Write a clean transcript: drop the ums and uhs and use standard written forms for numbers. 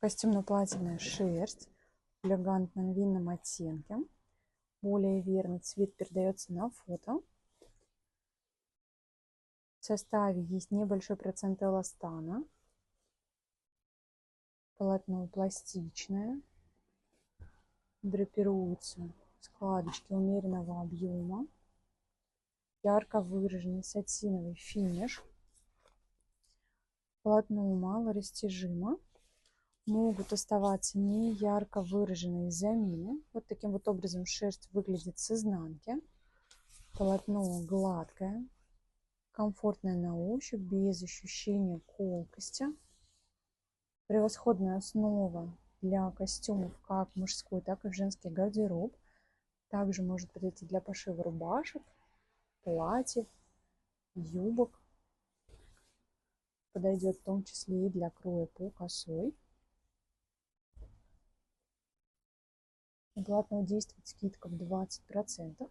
Костюмно-платиновая шерсть в элегантном винном оттенке. Более верный цвет передается на фото. В составе есть небольшой процент эластана. Полотно пластичное. Драпируются складочки умеренного объема. Ярко выраженный сатиновый финиш. Полотно мало растяжимо. Могут оставаться не ярко выраженные замины. Вот таким вот образом шерсть выглядит с изнанки. Полотно гладкое, комфортное на ощупь, без ощущения колкости. Превосходная основа для костюмов как мужской, так и в женский гардероб. Также может подойти для пошива рубашек, платьев, юбок. Подойдет в том числе и для кроя по косой. На полотно действует скидка в 20%.